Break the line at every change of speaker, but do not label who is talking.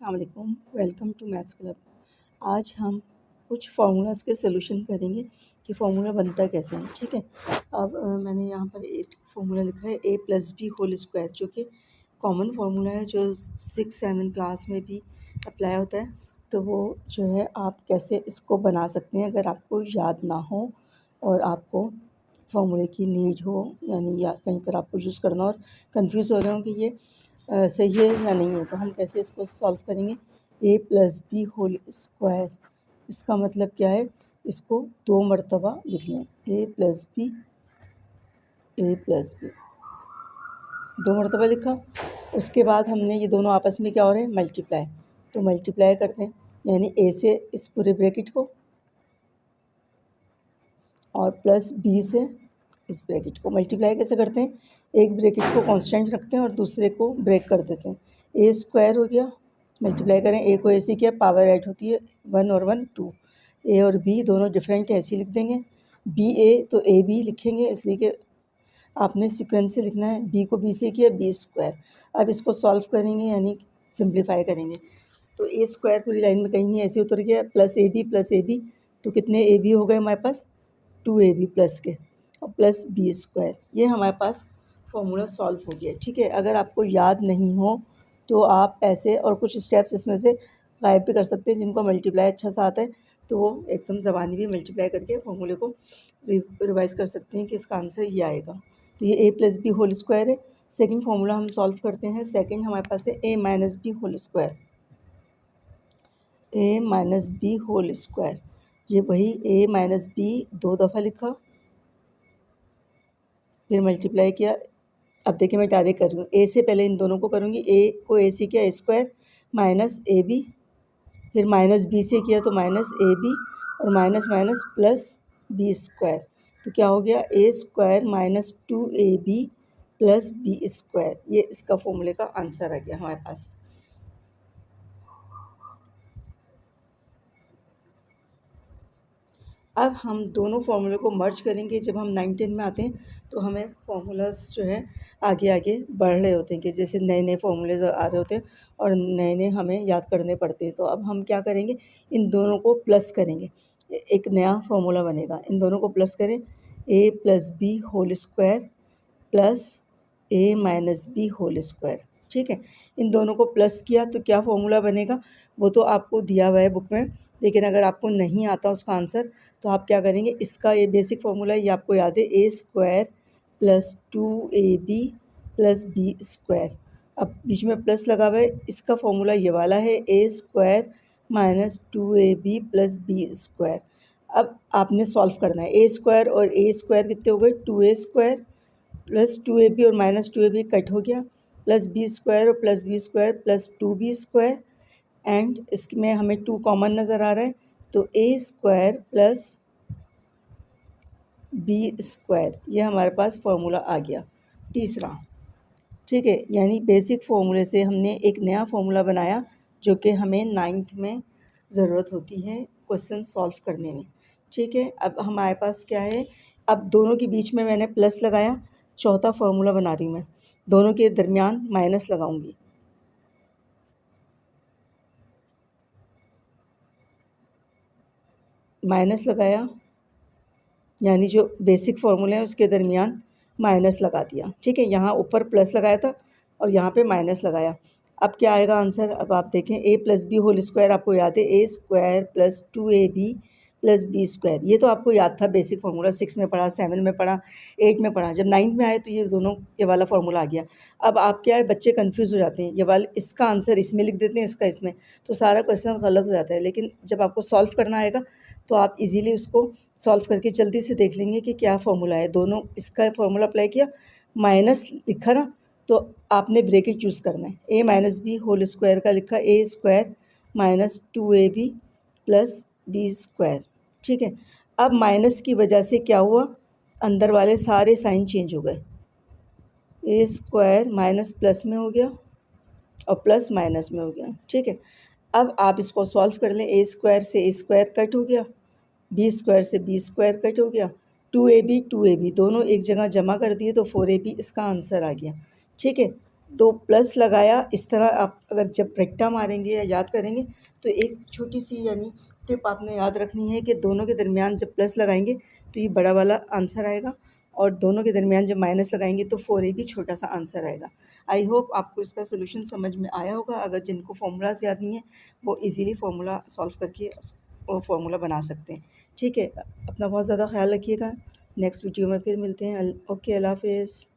अस्सलाम वालेकुम, welcome to maths club. आज हम कुछ फार्मूलाज़ के सॉल्यूशन करेंगे कि फार्मूला बनता कैसे है। ठीक है, अब मैंने यहाँ पर एक फार्मूला लिखा है a plus B whole square, जो कि कॉमन फार्मूला है, जो 6-7 क्लास में भी अप्लाई होता है। तो वो जो है आप कैसे इसको बना सकते हैं अगर आपको याद ना हो और आपको फार्मूले की नीड हो, यानी या कहीं पर आपको यूज़ करना और कंफ्यूज हो रहे हो कि ये सही है या नहीं है, तो हम कैसे इसको सॉल्व करेंगे। a plus B whole square, इसका मतलब क्या है, इसको 2 मरतबा लिख लें। a plus B, a plus B 2 मरतबा लिखा। उसके बाद हमने ये दोनों आपस में क्या हो रहे हैं, मल्टीप्लाई, तो मल्टीप्लाई करते हैं, यानी a से इस पूरे ब्रैकेट को और प्लस b से इस ब्रैकेट को। मल्टीप्लाई कैसे करते हैं, एक ब्रैकेट को कांस्टेंट रखते हैं और दूसरे को ब्रेक कर देते हैं। ए स्क्वायर हो गया, मल्टीप्लाई करें, ए को ऐसे किया, पावर ऐड होती है 1 और 1 2। ए और बी दोनों डिफरेंट है, ऐसे लिख देंगे। बी ए तो ए बी लिखेंगे, इसलिए कि आपने सीक्वेंस से लिखना है। बी को बी से किया, बी स्क्वायर। अब इसको सॉल्व करेंगे, यानी सिंप्लीफाई करेंगे, तो ए स्क्वायर पूरी लाइन में कहीं नहीं ऐसे उतर गया, प्लस ए बी, तो कितने ए बी हो गए हमारे पास, 2ab प्लस के, और प्लस बी स्क्वायर। ये हमारे पास फॉर्मूला सॉल्व हो गया। ठीक है, अगर आपको याद नहीं हो तो आप ऐसे और कुछ स्टेप्स इसमें से गायब भी कर सकते हैं, जिनको मल्टीप्लाई अच्छा सा आता है, तो वो एकदम ज़बानी भी मल्टीप्लाई करके फॉर्मूले को रिवाइज़ कर सकते हैं कि इसका आंसर ये आएगा। तो ये a plus B whole square है। सेकेंड फार्मूला हम सॉल्व करते हैं। सेकेंड हमारे पास है a minus B whole square, a minus B whole square. ये वही a माइनस बी 2 दफ़ा लिखा, फिर मल्टीप्लाई किया। अब देखिए मैं डायरेक्ट कर रही हूँ, ए से पहले इन दोनों को करूँगी। ए को ए से किया, A square minus A B, फिर माइनस बी से किया तो माइनस ए बी, और minus minus plus B square. तो क्या हो गया, A square minus 2ab plus B square. ये इसका फॉर्मूले का आंसर आ गया हमारे पास। अब हम दोनों फार्मूले को मर्ज करेंगे। जब हम 9-10 में आते हैं तो हमें फार्मूलाज जो है आगे आगे बढ़ रहे होते हैं, कि जैसे नए नए फार्मूलेज आ रहे होते हैं और नए नए हमें याद करने पड़ते हैं। तो अब हम क्या करेंगे, इन दोनों को प्लस करेंगे, एक नया फार्मूला बनेगा। इन दोनों को प्लस करें, a plus B whole square plus a minus B whole square. ठीक है, इन दोनों को प्लस किया तो क्या फार्मूला बनेगा वो तो आपको दिया हुआ है बुक में, लेकिन अगर आपको नहीं आता उसका आंसर तो आप क्या करेंगे, इसका ये बेसिक फार्मूला ये आपको याद है, a square plus 2ab plus B square. अब बीच में प्लस लगा हुआ है, इसका फार्मूला ये वाला है, a square minus 2ab plus B square. अब आपने सॉल्व करना है, a स्क्वायर और a स्क्वायर कितने हो गए, 2a स्क्वायर प्लस 2ab और माइनस 2ab कट हो गया, प्लस बी स्क्वायर और plus B square plus 2b square, and इसमें हमें 2 कॉमन नज़र आ रहा है, तो a square plus B square. ये हमारे पास फार्मूला आ गया तीसरा। ठीक है, यानी बेसिक फार्मूले से हमने एक नया फार्मूला बनाया, जो कि हमें 9th में ज़रूरत होती है क्वेश्चन सॉल्व करने में। ठीक है, अब हमारे पास क्या है, अब दोनों के बीच में मैंने प्लस लगाया, चौथा फार्मूला बना रही हूँ मैं, दोनों के दरमियान माइनस लगाऊंगी। माइनस लगाया, यानी जो बेसिक फार्मूला है उसके दरमियान माइनस लगा दिया। ठीक है, यहाँ ऊपर प्लस लगाया था और यहाँ पे माइनस लगाया। अब क्या आएगा आंसर, अब आप देखें, a plus B whole square आपको याद है, a square plus 2ab plus B square. ये तो आपको याद था, बेसिक फार्मूला 6 में पढ़ा, 7 में पढ़ा, 8 में पढ़ा। जब 9 में आए तो ये दोनों ये वाला फार्मूला आ गया। अब आप क्या है, बच्चे कन्फ्यूज़ हो जाते हैं, ये वाला इसका आंसर इसमें लिख देते हैं, इसका इसमें, तो सारा क्वेश्चन गलत हो जाता है। लेकिन जब आपको सॉल्व करना आएगा तो आप इजीली उसको सॉल्व करके जल्दी से देख लेंगे कि क्या फार्मूला है। दोनों इसका फार्मूला अप्लाई किया, माइनस लिखा ना, तो आपने ब्रैकेट चूज़ करना है, a minus B whole square का लिखा, a square minus 2ab plus B square. ठीक है, अब माइनस की वजह से क्या हुआ, अंदर वाले सारे साइन चेंज हो गए, a स्क्वायर माइनस प्लस में हो गया और प्लस माइनस में हो गया। ठीक है, अब आप इसको सॉल्व कर लें, a स्क्वायर से a स्क्वायर कट हो गया, बी स्क्वायर से बी स्क्वायर कट हो गया, 2ab दोनों एक जगह जमा कर दिए तो 4ab इसका आंसर आ गया। ठीक है, दो प्लस लगाया, इस तरह आप अगर जब रेक्टा मारेंगे या याद करेंगे तो एक छोटी सी यानी टिप आपने याद रखनी है कि दोनों के दरमियान जब प्लस लगाएंगे तो ये बड़ा वाला आंसर आएगा, और दोनों के दरमियान जब माइनस लगाएंगे तो 4a भी छोटा सा आंसर आएगा। आई होप आपको इसका सोल्यूशन समझ में आया होगा। अगर जिनको फार्मूलाज याद नहीं है वो इजीली फार्मूला सॉल्व करके वो फार्मूला बना सकते हैं। ठीक है, अपना बहुत ज़्यादा ख्याल रखिएगा। नेक्स्ट वीडियो में फिर मिलते हैं। ओके, अल्लाह हाफिज़।